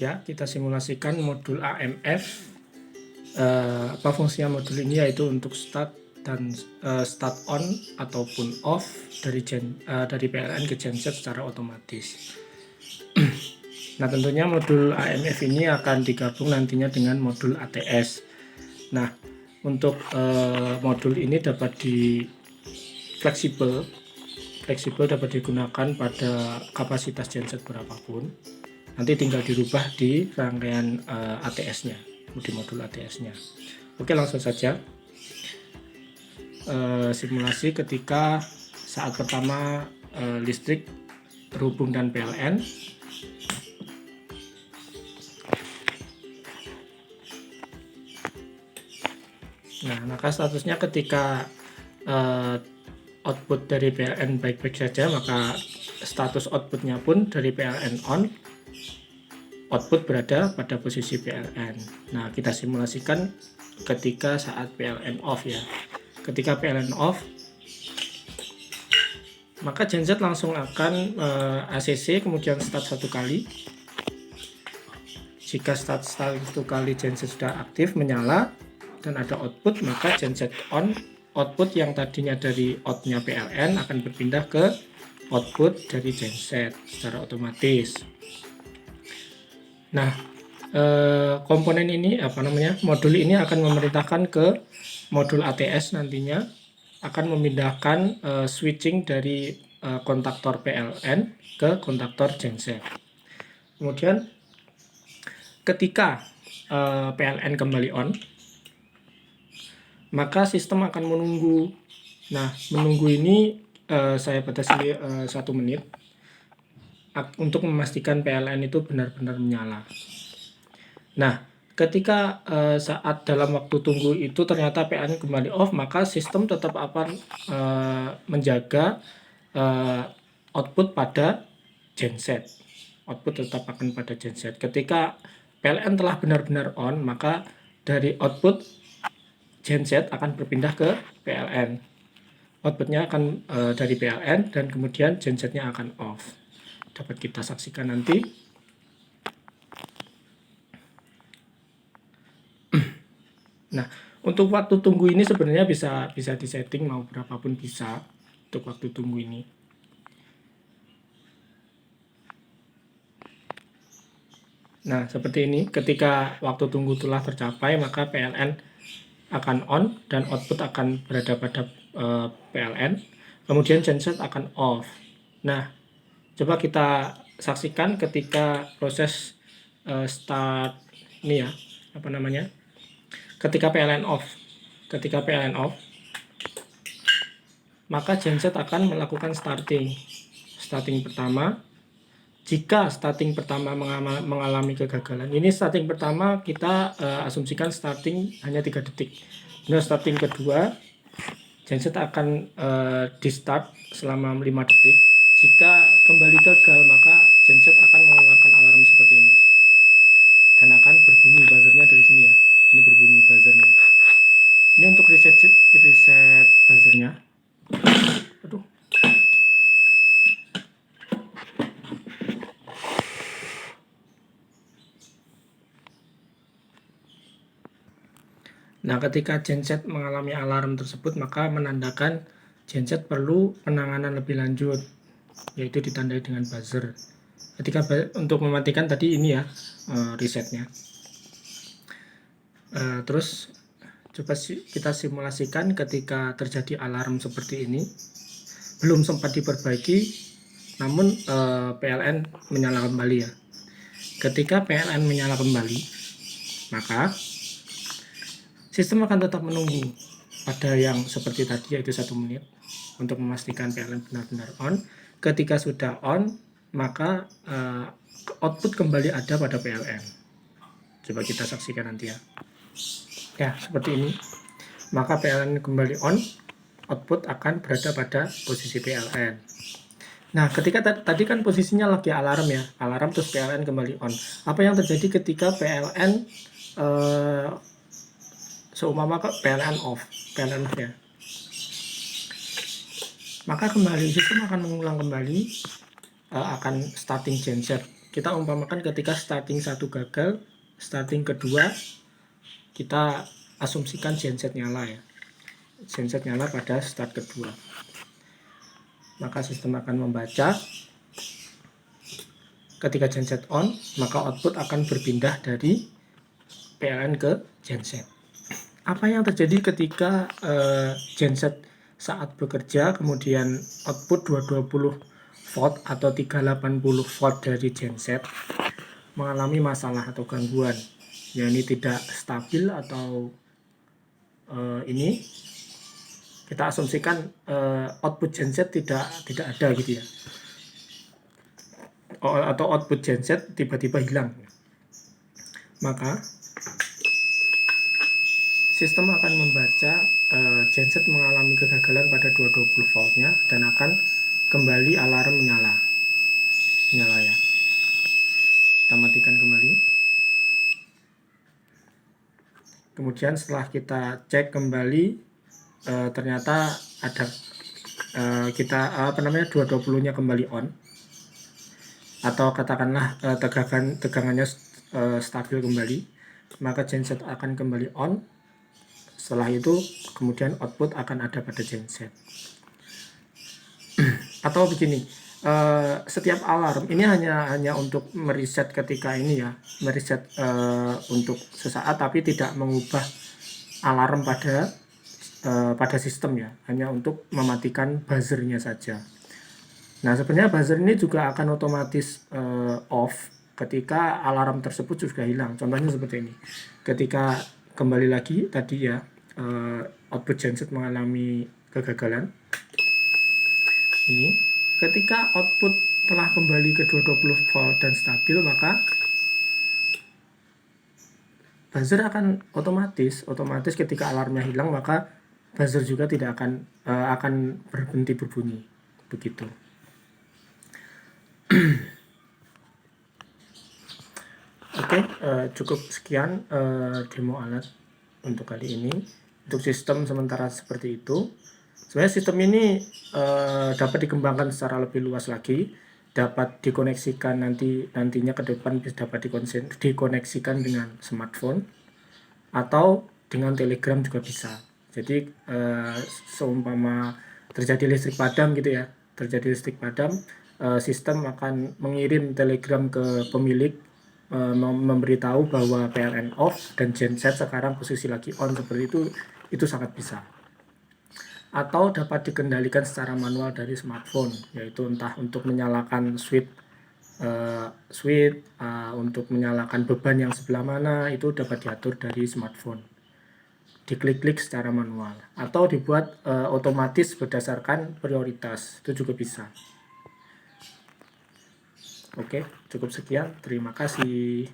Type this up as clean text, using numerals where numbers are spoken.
Ya, kita simulasikan modul AMF. Apa fungsinya modul ini, yaitu untuk start dan start on ataupun off dari PLN ke genset secara otomatis. Nah, tentunya modul AMF ini akan digabung nantinya dengan modul ATS. Nah, untuk modul ini dapat fleksibel dapat digunakan pada kapasitas genset berapapun. Nanti tinggal dirubah di rangkaian ATS-nya, di modul ATS-nya. Oke, langsung saja simulasi ketika saat pertama listrik terhubung dan PLN. Nah, maka statusnya ketika output dari PLN baik-baik saja, maka status outputnya pun dari PLN on, output berada pada posisi PLN. Nah, kita simulasikan ketika saat PLN off ya. Ketika PLN off, maka genset langsung akan ACC, kemudian start satu kali. Jika start satu kali genset sudah aktif menyala dan ada output, maka genset on, output yang tadinya dari outnya PLN akan berpindah ke output dari genset secara otomatis. Nah, komponen ini modul ini akan memerintahkan ke modul ATS, nantinya akan memindahkan switching dari kontaktor PLN ke kontaktor genset. Kemudian ketika PLN kembali on, maka sistem akan menunggu. Nah, menunggu ini saya batasi 1 menit untuk memastikan PLN itu benar-benar menyala. Nah, ketika saat dalam waktu tunggu itu ternyata PLN kembali off, maka sistem tetap akan menjaga output pada genset. Output tetap akan pada genset. Ketika PLN telah benar-benar on, maka dari output genset akan berpindah ke PLN. Outputnya akan dari PLN dan kemudian gensetnya akan off. Dapat kita saksikan nanti. Nah, untuk waktu tunggu ini sebenarnya bisa disetting mau berapapun bisa untuk waktu tunggu ini. Nah, seperti ini. Ketika waktu tunggu telah tercapai, maka PLN akan on dan output akan berada pada PLN. Kemudian genset akan off. Nah, coba kita saksikan ketika proses start ini ya, ketika PLN off. Ketika PLN off, maka genset akan melakukan starting pertama. Jika starting pertama mengalami kegagalan, ini starting pertama kita asumsikan starting hanya 3 detik. Nah, starting kedua, genset akan di start selama 5 detik. Jika kembali gagal, maka genset akan mengeluarkan alarm seperti ini dan akan berbunyi buzzernya dari sini ya. Ini berbunyi buzzernya. Ini untuk reset buzzernya. Aduh. Nah, ketika genset mengalami alarm tersebut, maka menandakan genset perlu penanganan lebih lanjut, yaitu ditandai dengan buzzer. Ketika untuk mematikan tadi ini ya resetnya. Terus coba kita simulasikan ketika terjadi alarm seperti ini, belum sempat diperbaiki, namun PLN menyala kembali ya. Ketika PLN menyala kembali, maka sistem akan tetap menunggu pada yang seperti tadi, yaitu 1 menit untuk memastikan PLN benar-benar on. Ketika sudah on, maka output kembali ada pada PLN. Coba kita saksikan nanti ya. Ya, seperti ini. Maka PLN kembali on, output akan berada pada posisi PLN. Nah, ketika tadi kan posisinya lagi alarm ya, alarm terus PLN kembali on. Apa yang terjadi ketika PLN seumpama PLN off ya, maka kembali sistem akan mengulang kembali, akan starting genset kita umpamakan ketika starting 1 gagal, starting kedua kita asumsikan genset nyala ya. Genset nyala pada start kedua. Maka sistem akan membaca. Ketika genset on, maka output akan berpindah dari PLN ke genset. Apa yang terjadi ketika genset saat bekerja kemudian output 220 volt atau 380 volt dari genset mengalami masalah atau gangguan, ya ini tidak stabil atau ini kita asumsikan output genset tidak ada gitu ya, atau output genset tiba-tiba hilang, maka sistem akan membaca genset mengalami kegagalan pada 220 voltnya dan akan kembali alarm menyala ya. Kita matikan kembali. Kemudian setelah kita cek kembali, ternyata ada 220-nya kembali on, atau katakanlah tegangannya stabil kembali, maka genset akan kembali on. Setelah itu kemudian output akan ada pada genset. Atau begini, setiap alarm ini hanya untuk mereset ketika ini ya, mereset untuk sesaat, tapi tidak mengubah alarm pada sistem ya, hanya untuk mematikan buzzernya saja. Nah, sebenarnya buzzer ini juga akan otomatis off ketika alarm tersebut sudah hilang. Contohnya seperti ini, ketika kembali lagi tadi ya, output genset mengalami kegagalan ini. Ketika output telah kembali ke 220 volt dan stabil, maka buzzer akan otomatis ketika alarmnya hilang, maka buzzer juga tidak akan berhenti berbunyi. Begitu. Oke, cukup sekian demo alat untuk kali ini. Untuk sistem sementara seperti itu. Sebenarnya sistem ini dapat dikembangkan secara lebih luas lagi, dapat dikoneksikan nantinya ke depan dapat dikoneksikan dengan smartphone atau dengan Telegram juga bisa. Jadi seumpama terjadi listrik padam gitu ya, sistem akan mengirim telegram ke pemilik memberitahu bahwa PLN off dan genset sekarang posisi lagi on, seperti itu sangat bisa. Atau dapat dikendalikan secara manual dari smartphone, yaitu entah untuk menyalakan switch untuk menyalakan beban yang sebelah mana, itu dapat diatur dari smartphone, diklik-klik secara manual, atau dibuat otomatis berdasarkan prioritas, itu juga bisa. Oke, cukup sekian, terima kasih.